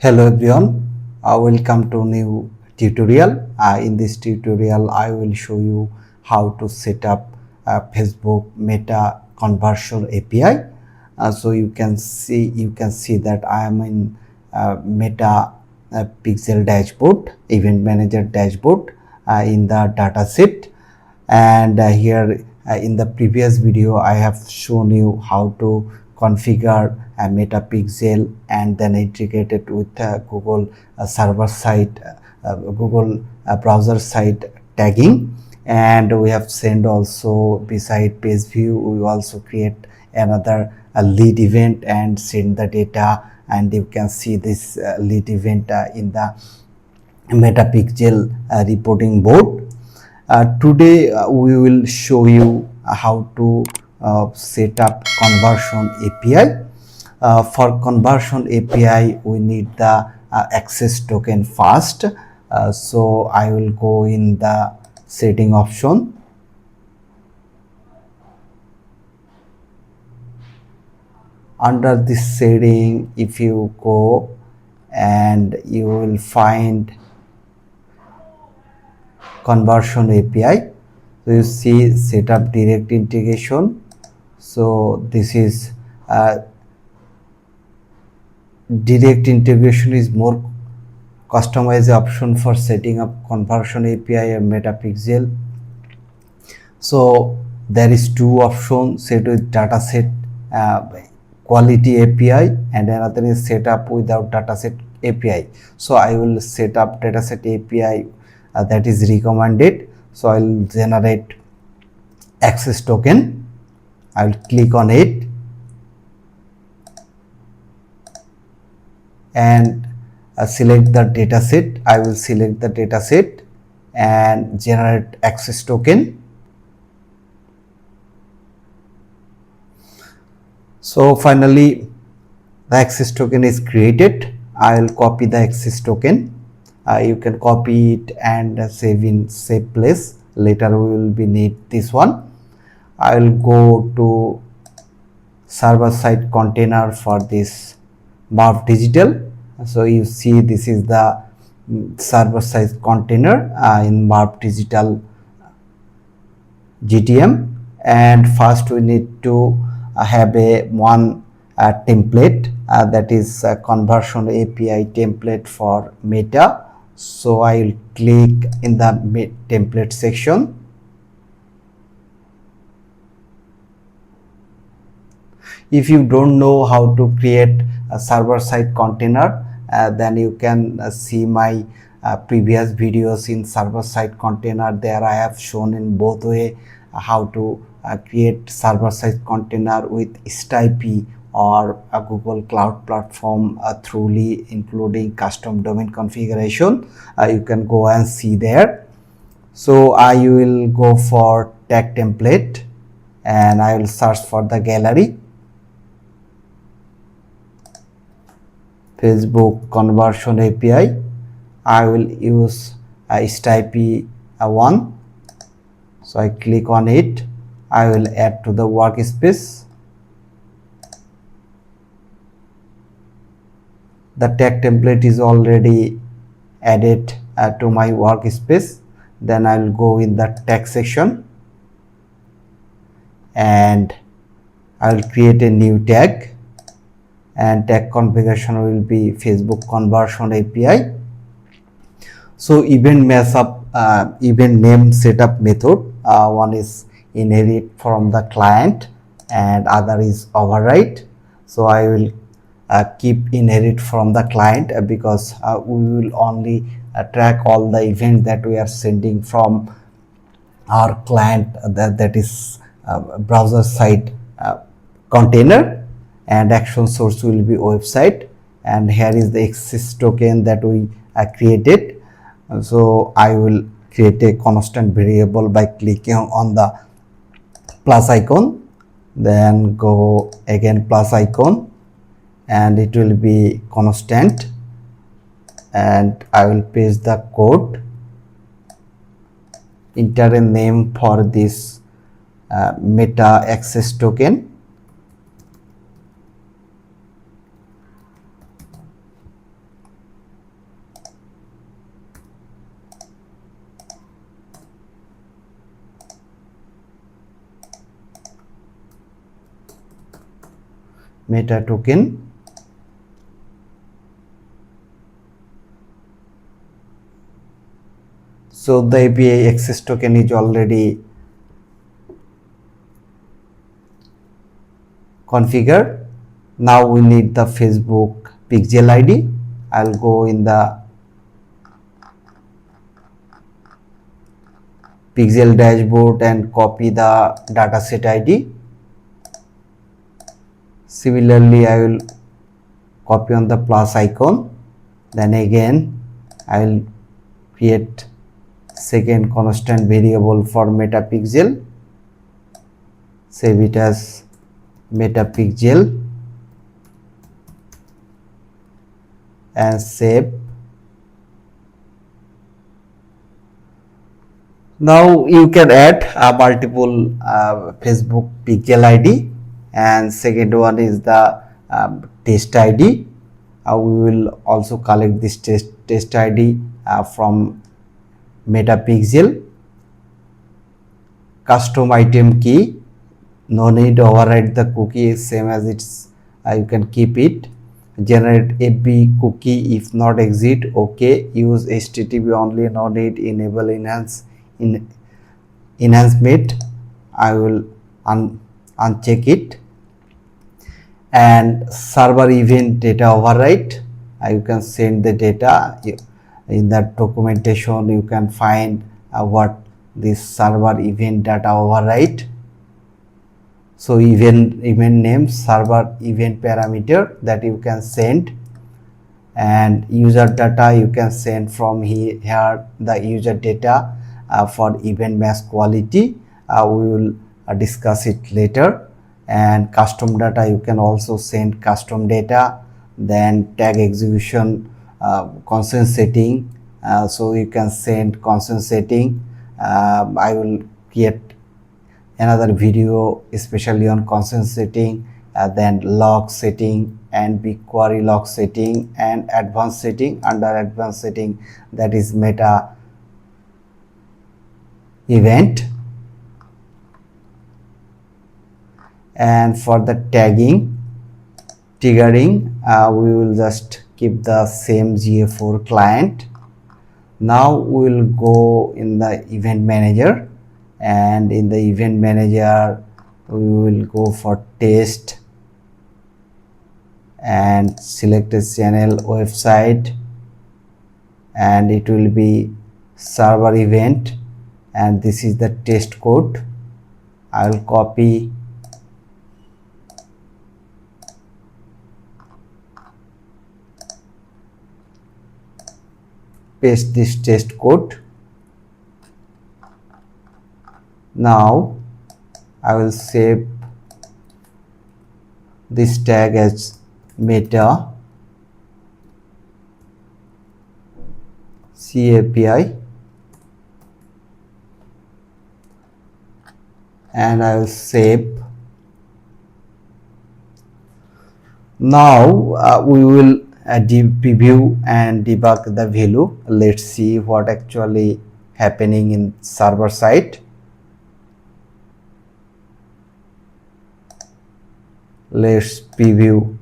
Hello everyone, welcome to new tutorial. In this tutorial, I will show you how to set up Facebook Meta Conversion API. So you can see that I am in Meta Pixel dashboard, Event Manager dashboard in the dataset, and here in the previous video I have shown you how to configure a metapixel and then integrate it with Google server side Google browser side tagging, and we have sent also beside page view we also create another lead event and send the data, and you can see this lead event in the metapixel reporting board. Today we will show you how to set up conversion API. For conversion API we need the access token first. So I will go in the setting option. Under this setting, if you go and you will find conversion API. So you see setup direct integration. So this is direct integration is more customized option for setting up conversion API and metapixel. So there is two options: set with dataset quality API, and another is set up without dataset API. So I will set up dataset API that is recommended. So I will generate access token. I will click on it and select the dataset. I will select the dataset and generate access token. So finally the access token is created. I will copy the access token. You can copy it and save in safe place. Later we will be need this one. I will go to server side container for this Marv Digital. So you see this is the server side container in Marv Digital GTM, and first we need to have a one template that is a conversion API template for Meta. So I will click in the template section. If you don't know how to create a server side container, then you can see my previous videos in server side container. There I have shown in both way how to create server side container with CAPI or a Google Cloud Platform truly including custom domain configuration. You can go and see there. So I will go for tag template and I will search for the gallery. Facebook conversion API. I will use CAPI 1. So I click on it. I will add to the workspace. The tag template is already added to my workspace. Then I will go in the tag section and I will create a new tag, and tag configuration will be Facebook conversion API. So event name setup method, one is inherit from the client and other is override. So I will keep inherit from the client because we will only track all the events that we are sending from our client, that is browser side container, and action source will be website, and here is the access token that we created. So I will create a constant variable by clicking on the plus icon, then go again plus icon, and it will be constant, and I will paste the code, enter a name for this meta access token, meta token. So the API access token is already configured. Now we need the Facebook pixel ID. I'll go in the pixel dashboard and copy the dataset ID. Similarly, I will copy on the plus icon. Then again, I will create second constant variable for metapixel. Save it as metapixel and save. Now you can add multiple Facebook pixel ID, and second one is the test ID. We will also collect this test ID from metapixel. Custom item key, no need to override the cookie, same as it's you can keep it. Generate FB cookie if not exit, okay. Use HTTP only, no need. Enable enhancement, I will uncheck it. And server event data override, you can send the data. In that documentation you can find what this server event data override. So event name, server event parameter that you can send, and user data you can send from here the user data for event mesh quality. We will discuss it later. And custom data, you can also send custom data. Then tag execution, consent setting, so you can send consent setting. I will create another video especially on consent setting. Then log setting and BigQuery log setting and advanced setting. Under advanced setting, that is meta event. And for the tagging, triggering, we will just keep the same GA4 client. Now we will go in the event manager, and in the event manager we will go for test and select a channel website, and it will be server event, and this is the test code. I will copy paste this test code. Now I will save this tag as meta CAPI, and I will save. Now we will preview and debug the value. Let's see what actually happening in server side. Let's preview.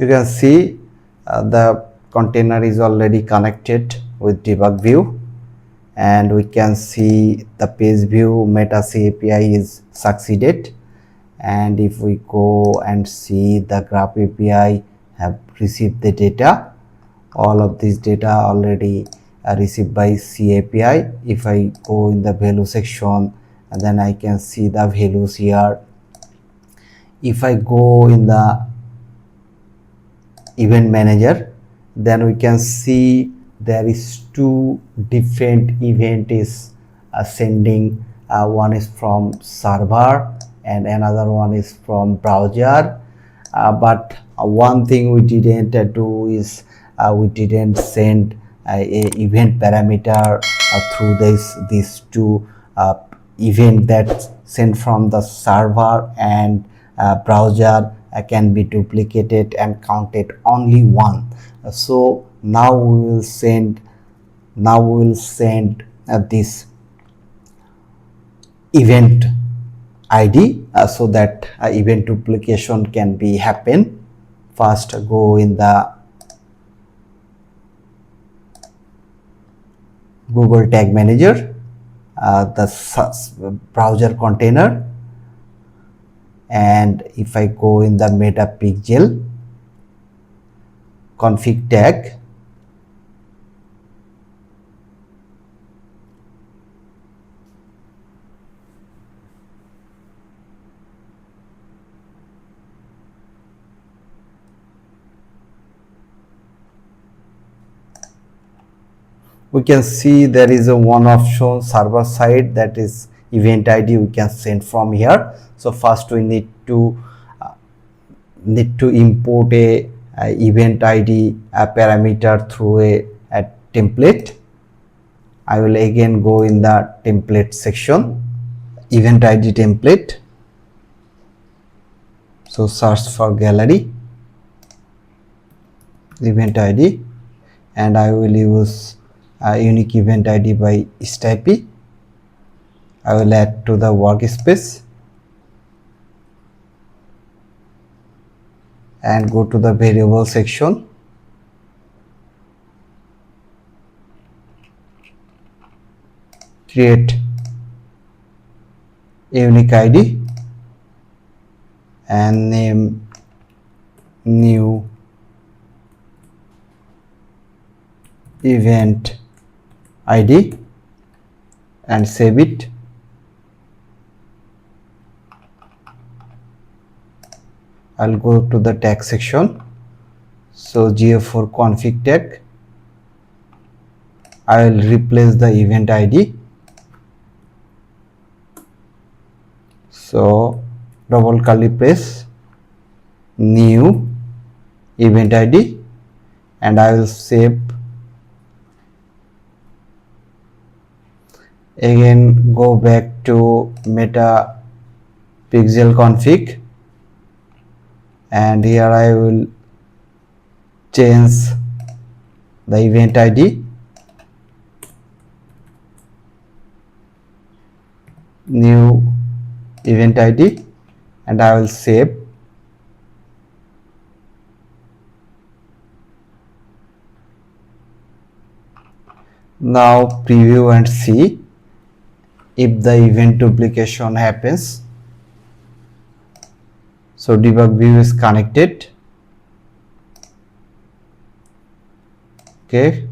You can see the container is already connected with debug view, and we can see the page view meta API is succeeded. And if we go and see the graph API have received the data, all of this data already received by CAPI. If I go in the value section, and then I can see the values here. If I go in the event manager, then we can see there is two different event is sending. One is from server and another one is from browser. But one thing we didn't do is we didn't send a event parameter through these two event that sent from the server and browser can be duplicated and counted only one. So now we will send this event ID so that event duplication can be happen. First go in the Google Tag Manager, the browser container, and if I go in the Metapixel config tag, we can see there is a one option server side, that is event ID we can send from here. So first we need to import a event ID parameter through a template. I will again go in the template section, event ID template. So search for gallery, event ID, and I will use a unique event ID by CAPI. I will add to the workspace and go to the variable section. Create a unique ID and name new event ID and save it. I'll go to the tag section. So GA4 config tag, I will replace the event ID. So double curly brace, new event ID, and I will save. Again go back to Metapixel config, and here I will change the event ID, new event ID, and I will save. Now preview and see if the event duplication happens. So debug view is connected. Okay,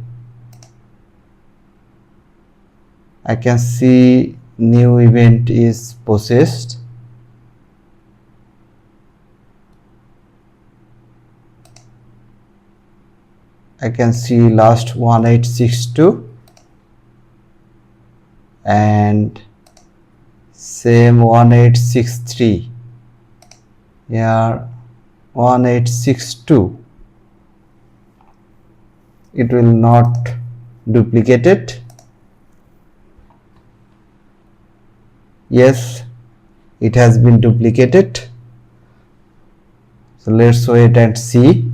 I can see new event is processed. I can see last 1862 and same 1863, here 1862. It will not duplicate it. Yes, it has been duplicated. So let's wait and see.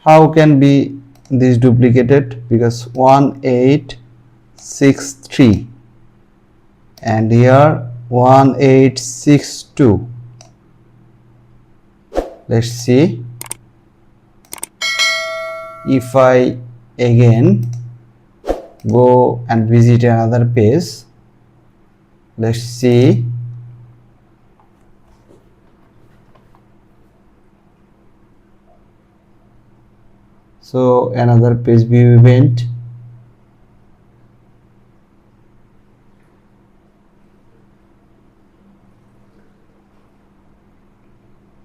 How can be this duplicated? Because 1863 and here 1862. Let's see. If I again go and visit another page, let's see. So another page view event,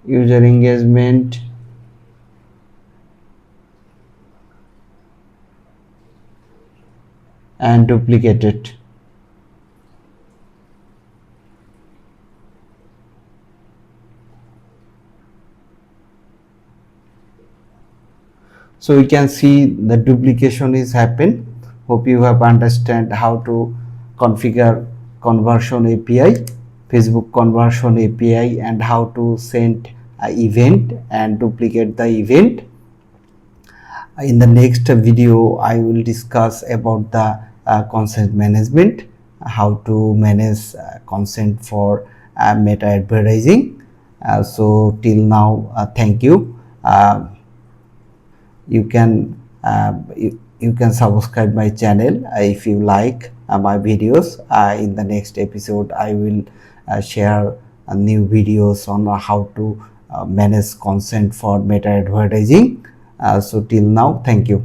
user engagement, and duplicated. So we can see the duplication is happened. Hope you have understand how to configure conversion API, Facebook conversion API, and how to send event and duplicate the event. In the next video, I will discuss about the consent management, how to manage consent for meta advertising. So till now, thank you. You can you can subscribe my channel if you like my videos. In the next episode, I will share new videos on how to manage consent for meta advertising. So till now, thank you.